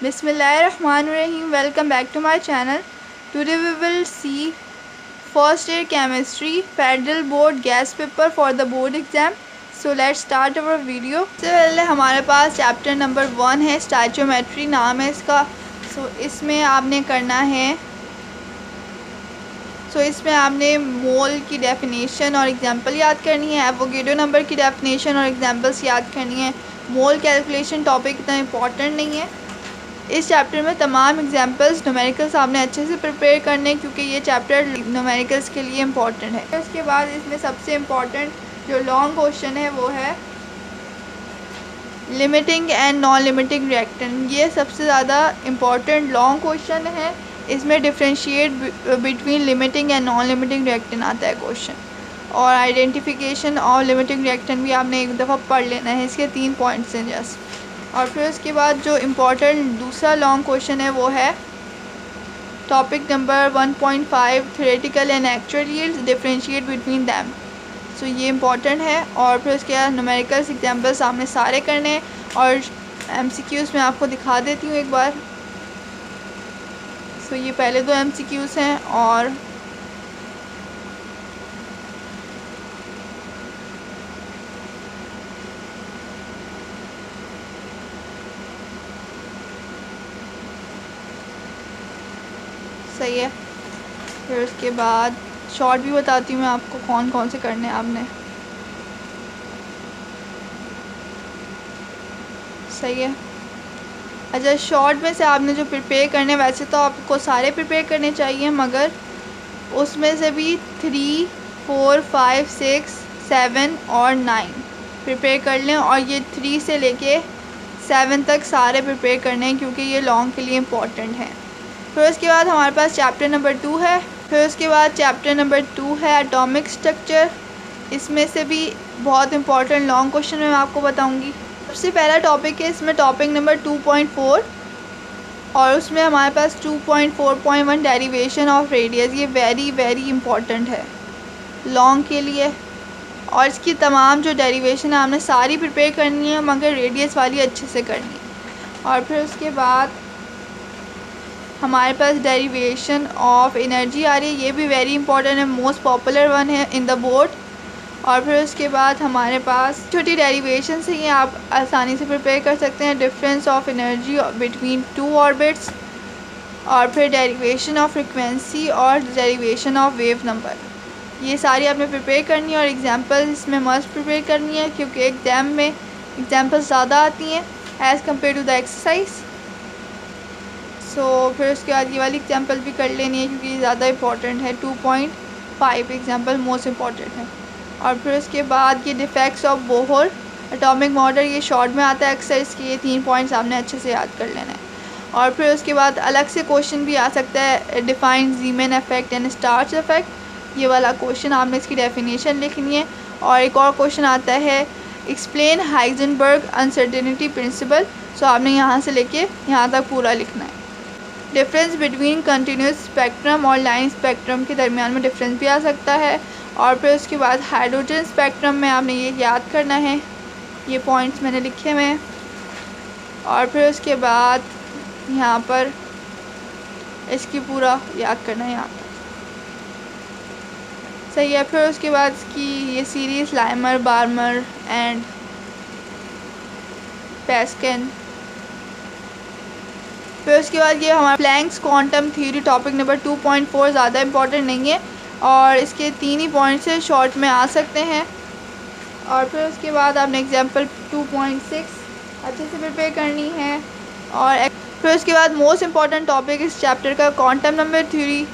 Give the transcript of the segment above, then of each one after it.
Bismillahirrahmanirrahim. Welcome back to my channel. Today we will see first year chemistry federal board gas paper for the board exam. So let's start our video. सबसे पहले हमारे पास chapter number 1 है, stoichiometry नाम है इसका। इसमें आपने करना है इसमें आपने मोल की डेफिनेशन और एग्जांपल याद करनी है, एवोगैड्रो नंबर की डेफिनेशन और एग्जांपल्स याद करनी है। मोल कैलकुलेशन टॉपिक इतना इम्पॉर्टेंट नहीं है। इस चैप्टर में तमाम एग्जांपल्स न्यूमेरिकल्स आपने अच्छे से प्रिपेयर करने, क्योंकि ये चैप्टर न्यूमेरिकल्स के लिए इम्पॉर्टेंट है। उसके बाद इसमें सबसे इम्पॉर्टेंट जो लॉन्ग क्वेश्चन है वो है limiting and non limiting reactant. ये सबसे ज़्यादा इम्पॉर्टेंट लॉन्ग क्वेश्चन है। इसमें differentiate between limiting and non limiting reactant आता है क्वेश्चन, और आइडेंटिफिकेशन और लिमिटिंग रिएक्टेंट भी आपने एक दफ़ा पढ़ लेना है। इसके 3 पॉइंट्स हैं जस्ट। और फिर उसके बाद जो इम्पोर्टेंट दूसरा लॉन्ग क्वेश्चन है वो है topic number 1.5 theoretical and actual yields, differentiate between them. So ये इम्पॉर्टेंट है। और फिर उसके बाद न्यूमेरिकल्स एग्जाम्पल्स आपने सारे करने हैं, और MCQs मैं आपको दिखा देती हूँ एक बार। सो ये पहले 2 MCQs हैं, और सही है। फिर उसके बाद शॉर्ट भी बताती हूँ मैं आपको कौन कौन से करने हैं आपने। सही है। अच्छा, शॉर्ट में से आपने जो प्रिपेयर करने, वैसे तो आपको सारे प्रिपेयर करने चाहिए, मगर उसमें से भी 3, 4, 5, 6, 7 और 9 प्रिपेयर कर लें, और ये 3 से लेके 7 तक सारे प्रिपेयर करने हैं, क्योंकि ये लॉन्ग के लिए इम्पोर्टेंट हैं। फिर उसके बाद हमारे पास चैप्टर नंबर 2 है। फिर उसके बाद चैप्टर नंबर 2 है एटॉमिक स्ट्रक्चर। इसमें से भी बहुत इंपॉर्टेंट लॉन्ग क्वेश्चन मैं आपको बताऊंगी। सबसे पहला टॉपिक है इसमें टॉपिक नंबर 2.4, और उसमें हमारे पास 2.4.1 डेरिवेशन ऑफ रेडियस। ये वेरी वेरी इंपॉर्टेंट है लॉन्ग के लिए, और इसकी तमाम जो डेरिवेशन है आपने सारी प्रिपेयर करनी है, मगर रेडियस वाली अच्छे से करनी है। और फिर उसके बाद हमारे पास डेरिवेशन ऑफ एनर्जी आ रही है। ये भी वेरी इंपॉर्टेंट है, मोस्ट पॉपुलर वन है इन द बोर्ड। और फिर उसके बाद हमारे पास छोटी डेरिवेशन से ही आप आसानी से प्रिपेयर कर सकते हैं। Difference of energy between 2 orbits, और फिर डेरिवेशन ऑफ फ्रिक्वेंसी और डेरिवेशन ऑफ वेव नंबर। ये सारी आपने प्रिपेयर करनी है, और एग्जांपल इसमें मस्ट प्रिपेयर करनी है, क्योंकि एग्ज़ाम में एग्जांपल्स ज़्यादा आती हैं as compare to the exercise. So फिर उसके बाद ये वाली एग्जांपल भी कर लेनी है, क्योंकि ये ज़्यादा इंपॉर्टेंट है। 2.5 एग्जांपल मोस्ट इम्पॉर्टेंट है। और फिर उसके बाद ये defects of Bohr atomic model, ये शॉर्ट में आता है एक्सरसाइज के। ये 3 पॉइंट्स आपने अच्छे से याद कर लेना है। और फिर उसके बाद अलग से क्वेश्चन भी आ सकता है, define Zeeman effect and Stark effect. ये वाला क्वेश्चन आपने इसकी डेफिनेशन लिखनी है। और एक और क्वेश्चन आता है एक्सप्लेन हाइजेनबर्ग अनसर्टेनिटी प्रिंसिपल। सो आपने यहाँ से लेके यहाँ तक पूरा लिखना है। डिफरेंस बिटवीन कंटिन्यूस स्पेक्ट्रम और लाइन स्पेक्ट्रम के दरमियान में डिफरेंस भी आ सकता है। और फिर उसके बाद हाइड्रोजन स्पेक्ट्रम में आपने ये याद करना है, ये पॉइंट्स मैंने लिखे हुए हैं। और फिर उसके बाद यहाँ पर इसकी पूरा याद करना है यहाँ तक। सही है। फिर उसके बाद इसकी ये series Lyman, Balmer and Paschen. फिर उसके बाद ये हमारा Planck's quantum theory topic number 2.4 ज़्यादा इंपॉर्टेंट नहीं है, और इसके 3 ही पॉइंट्स से शॉर्ट में आ सकते हैं। और फिर उसके बाद आपने एग्जांपल 2.6 अच्छे से प्रिपेयर करनी है। और फिर उसके बाद मोस्ट इम्पॉर्टेंट टॉपिक इस चैप्टर का क्वांटम नंबर थ्योरी,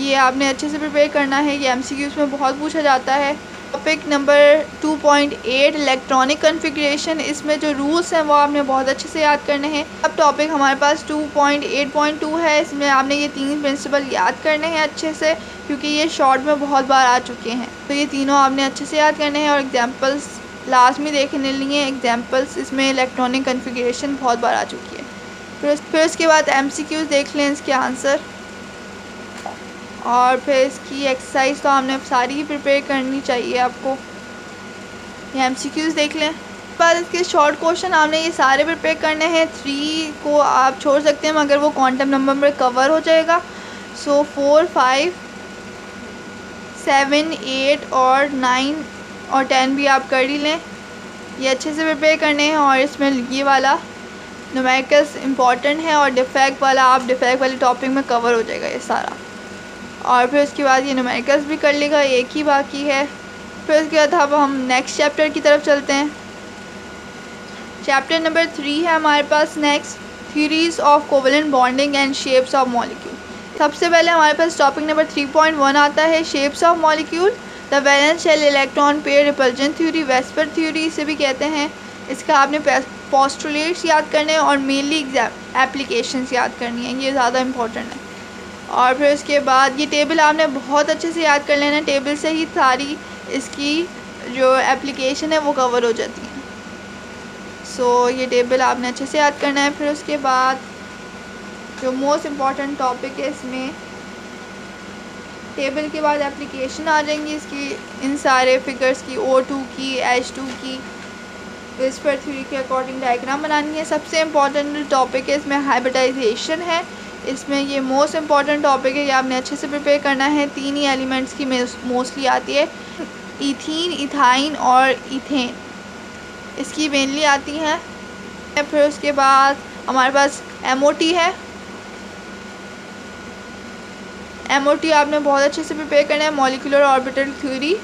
ये आपने अच्छे से प्रिपेयर करना है। ये MCQs में बहुत पूछा जाता है। टॉपिक नंबर 2.8 इलेक्ट्रॉनिक कन्फिग्रेशन, इसमें जो रूल्स हैं वो आपने बहुत अच्छे से याद करने हैं। अब टॉपिक हमारे पास 2.8.2 है। इसमें आपने ये 3 प्रिंसिपल याद करने हैं अच्छे से, क्योंकि ये शॉर्ट में बहुत बार आ चुके हैं। तो ये तीनों आपने अच्छे से याद करने हैं, और एग्जांपल्स लास्ट में देखने लिए एग्जांपल्स इसमें इलेक्ट्रॉनिक कन्फिग्रेशन बहुत बार आ चुकी है। फिर उसके बाद MCQs देख लें इसके आंसर, और फिर इसकी एक्सरसाइज तो हमने सारी ही प्रिपेयर करनी चाहिए आपको। ये MCQs देख लें। बाद इसके शॉर्ट क्वेश्चन आपने ये सारे प्रिपेयर करने हैं। 3 को आप छोड़ सकते हैं मगर वो क्वांटम नंबर में कवर हो जाएगा। सो 4, 5, 7, 8 और 9 और 10 भी आप कर ही लें। ये अच्छे से प्रिपेयर करने हैं और इसमें ये वाला न्यूमेरिकल्स इम्पॉर्टेंट है और डिफेक्ट वाला आप डिफेक्ट वाले टॉपिक में कवर हो जाएगा ये सारा। और फिर उसके बाद ये न्यूमेरिकल्स भी कर लेगा, एक ही बाकी है। फिर उसके बाद अब हम नेक्स्ट चैप्टर की तरफ चलते हैं। चैप्टर नंबर 3 है हमारे पास next, theories of covalent bonding and shapes of molecule. सबसे पहले हमारे पास टॉपिक नंबर 3.1 आता है, shapes of molecule, the valence shell electron pair repulsion theory, VSEPR theory इसे भी कहते हैं। इसका आपने पोस्टुलेट्स याद करने हैं और मेनली एप्लीकेशंस याद करनी है, ये ज़्यादा इंपॉर्टेंट है। और फिर उसके बाद ये टेबल आपने बहुत अच्छे से याद कर लेना, टेबल से ही सारी इसकी जो एप्लीकेशन है वो कवर हो जाती है। सो ये टेबल आपने अच्छे से याद करना है। फिर उसके बाद जो मोस्ट इम्पॉर्टेंट टॉपिक है इसमें, टेबल के बाद एप्लीकेशन आ जाएंगी इसकी, इन सारे फिगर्स की, O2 की, H2 की, वेस्पर थ्योरी के अकॉर्डिंग डायग्राम बनानी है। सबसे इम्पॉर्टेंट टॉपिक है इसमें हाइब्रिडाइजेशन है। इसमें ये मोस्ट इम्पॉर्टेंट टॉपिक है, ये आपने अच्छे से प्रिपेयर करना है। 3 ही एलिमेंट्स की मोस्टली आती है, इथीन, इथाइन और इथेन, इसकी मेनली आती हैं। फिर उसके बाद हमारे पास MOT है। MOT आपने बहुत अच्छे से प्रिपेयर करना है, मॉलिक्यूलर ऑर्बिटल थ्योरी।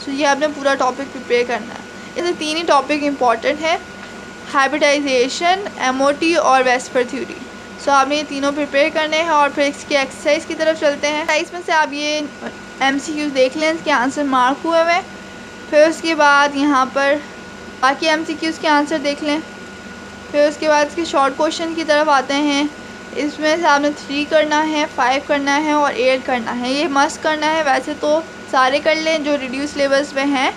सो ये आपने पूरा टॉपिक प्रिपेयर करना है। ऐसे 3 ही टॉपिक इम्पॉर्टेंट है, हाइब्रिडाइजेशन, MOT और वेस्पर थ्योरी। सो आपने ये तीनों प्रिपेयर करने हैं। और फिर इसकी एक्सरसाइज की तरफ चलते हैं। एक्सरसाइज में से आप ये MCQs देख लें, इसके आंसर मार्क हुए हुए। फिर उसके बाद यहाँ पर बाकी MCQs के आंसर देख लें। फिर उसके बाद इसके शॉर्ट क्वेश्चन की तरफ आते हैं। इसमें से आपने 3 करना है, 5 करना है और 8 करना है, ये मस्ट करना है। वैसे तो सारे कर लें जो रिड्यूस लेवल्स में हैं,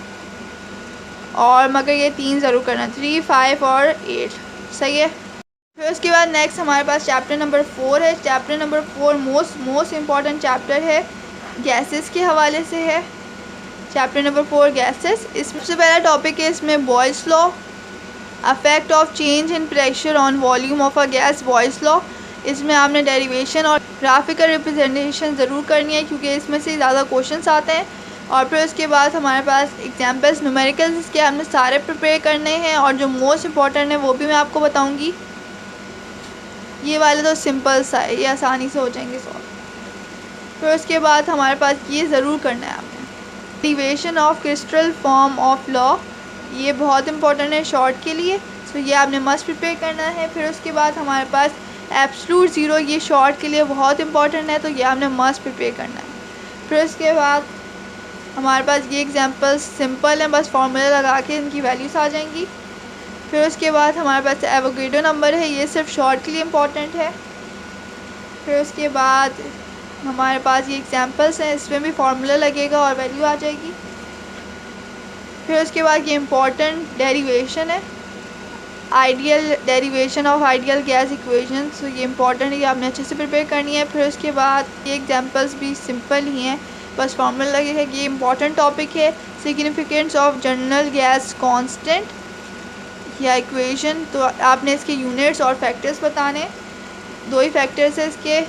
और मगर ये 3 ज़रूर करना, 3, 5 और 8, सही है। फिर उसके बाद नेक्स्ट हमारे पास चैप्टर नंबर 4 है। Chapter number 4 most important chapter है, गैसेस के हवाले से है। Chapter number 4 gases. इसमें सबसे पहला टॉपिक है इसमें Boyle's law, affect of change in pressure on volume of a gas, Boyle's law. इसमें आपने डेरिवेशन और ग्राफिकल रिप्रेजेंटेशन ज़रूर करनी है क्योंकि इसमें से ज़्यादा क्वेश्चंस आते हैं। और फिर उसके बाद हमारे पास एग्जाम्पल्स, न्यूमेरिकल्स, इसके हमने सारे प्रिपेयर करने हैं और जो मोस्ट इम्पॉर्टेंट है वो भी मैं आपको बताऊंगी। ये वाले तो सिंपल सा है, ये आसानी से हो जाएंगे सॉल्व। फिर उसके बाद हमारे पास ये ज़रूर करना है आपने, derivation of crystal form of law, ये बहुत इंपॉर्टेंट है शॉर्ट के लिए। सो ये आपने मस्ट प्रिपेयर करना है। फिर उसके बाद हमारे पास एब्सोल्यूट ज़ीरो, ये शॉर्ट के लिए बहुत इंपॉर्टेंट है, तो ये आपने मस्ट प्रिपेयर करना है। फिर उसके बाद हमारे पास ये एग्जांपल्स सिंपल हैं, बस फार्मूला लगा के इनकी वैल्यूज़ आ जाएंगी। फिर उसके बाद हमारे पास एवोगैड्रो नंबर है, ये सिर्फ शॉर्ट के लिए इम्पॉर्टेंट है। फिर उसके बाद हमारे पास ये एग्जांपल्स हैं, इसमें भी फार्मूला लगेगा और वैल्यू आ जाएगी। फिर उसके बाद ये इम्पॉर्टेंट डेरिवेशन है, ideal derivation of ideal gas equation. So ये इंपॉर्टेंट है, ये आपने अच्छे से प्रिपेयर करनी है। फिर उसके बाद ये एग्जांपल्स भी सिंपल ही हैं, बस फार्मूला लगेगा। ये इंपॉर्टेंट टॉपिक है, significance of general gas constant या इक्वेशन। तो आपने इसके यूनिट्स और फैक्टर्स बताने, 2 ही फैक्टर्स है इसके,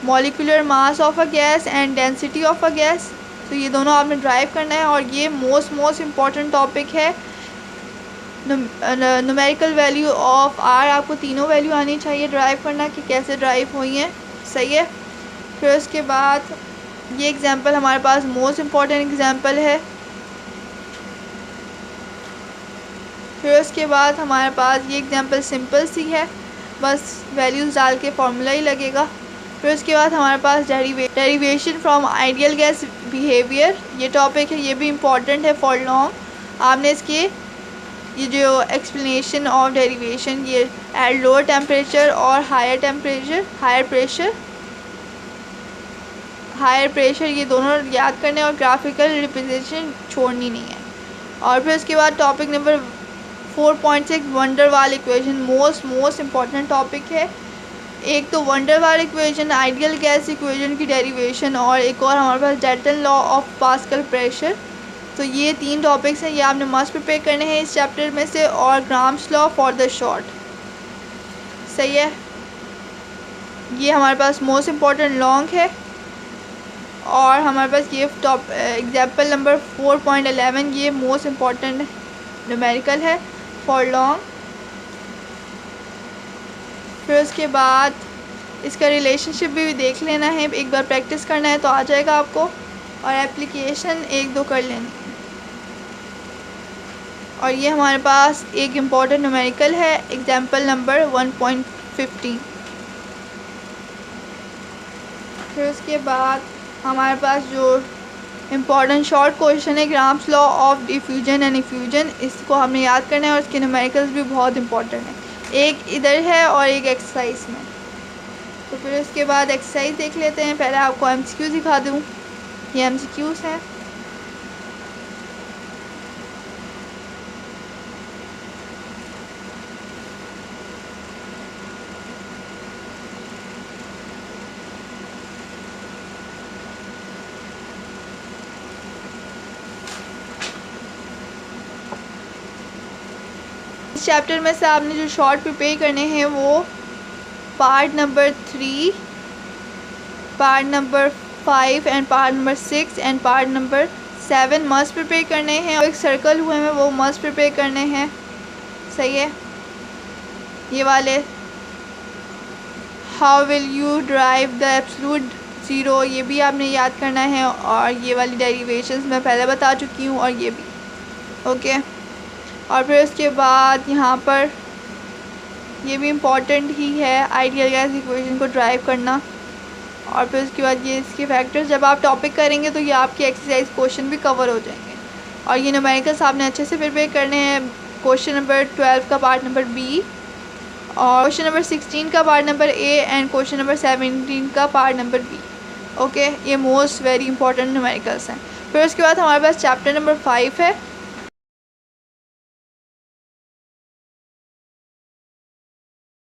molecular mass of a gas and density of a gas. तो ये दोनों आपने ड्राइव करना है। और ये मोस्ट इम्पॉर्टेंट टॉपिक है, न्यूमेरिकल वैल्यू ऑफ आर, आपको तीनों वैल्यू आनी चाहिए ड्राइव करना कि कैसे ड्राइव हुई हैं, सही है। फिर उसके बाद ये एग्जांपल हमारे पास मोस्ट इम्पॉर्टेंट एग्जांपल है। फिर उसके बाद हमारे पास ये एग्जांपल सिंपल सी है, बस वैल्यूज़ डाल के फार्मूला ही लगेगा। फिर उसके बाद हमारे पास derivation from ideal gas behaviour, ये टॉपिक है, ये भी इम्पॉर्टेंट है फॉर लॉन्ग। आपने इसके ये जो एक्सप्लेनेशन ऑफ डेरिवेशन, ये एट लोअर टेम्परेचर और हायर प्रेशर, ये दोनों याद करने और ग्राफिकल रिप्रेजेंटेशन छोड़नी नहीं है। और फिर उसके बाद topic number 4.6 van der Waals equation, most important topic है। एक तो van der Waals equation, ideal gas equation की डेरिवेशन, और एक और हमारे पास Dalton law of Pascal pressure. तो ये 3 टॉपिक्स हैं, ये आपने मस्ट प्रिपेयर करने हैं इस चैप्टर में से, और grams law for the short. सही है, ये हमारे पास मोस्ट इम्पॉर्टेंट लॉन्ग है, और हमारे पास ये एग्जाम्पल नंबर 4.11 ये मोस्ट इम्पॉर्टेंट न्यूमेरिकल है फॉर लॉन्ग। फिर उसके बाद इसका रिलेशनशिप भी देख लेना है, एक बार प्रैक्टिस करना है तो आ जाएगा आपको, और एप्लीकेशन 1-2 कर लेनी। और ये हमारे पास एक इम्पॉर्टेंट न्यूमेरिकल है, एग्जाम्पल नंबर 1.15। फिर उसके बाद हमारे पास जो इम्पॉर्टेंट शॉर्ट क्वेश्चन है grams law of diffusion and effusion, इसको हमने याद करना है, और इसके न्यूमेरिकल्स भी बहुत इंपॉर्टेंट है, एक इधर है और एक एक्सरसाइज में। तो फिर उसके बाद एक्सरसाइज देख लेते हैं। पहले आपको MCQ दिखा दूँ, ये MCQs हैं। इस चैप्टर में से आपने जो शॉर्ट प्रिपेयर करने हैं वो part number 3, part number 5 and part number 6 and part number 7 must prepare करने हैं, और एक सर्कल हुए हैं वो मस्ट प्रिपेयर करने हैं। सही है, ये वाले how will you drive the absolute zero, ये भी आपने याद करना है, और ये वाली डेरिवेशंस मैं पहले बता चुकी हूँ, और ये भी ओके। और फिर उसके बाद यहाँ पर ये भी इम्पॉर्टेंट ही है, आइडियल गैस इक्वेशन को ड्राइव करना। और फिर उसके बाद ये इसके फैक्टर्स, जब आप टॉपिक करेंगे तो ये आपके एक्सरसाइज क्वेश्चन भी कवर हो जाएंगे। और ये न्यूमेरिकल्स आपने अच्छे से प्रिपेयर करने हैं, क्वेश्चन नंबर 12 का पार्ट नंबर B, और क्वेश्चन नंबर 16 का part number A, and question number 17 का पार्ट नंबर B। ओके, ये मोस्ट वेरी इंपॉर्टेंट न्यूमेरिकल्स हैं। फिर उसके बाद हमारे पास चैप्टर नंबर 5 है,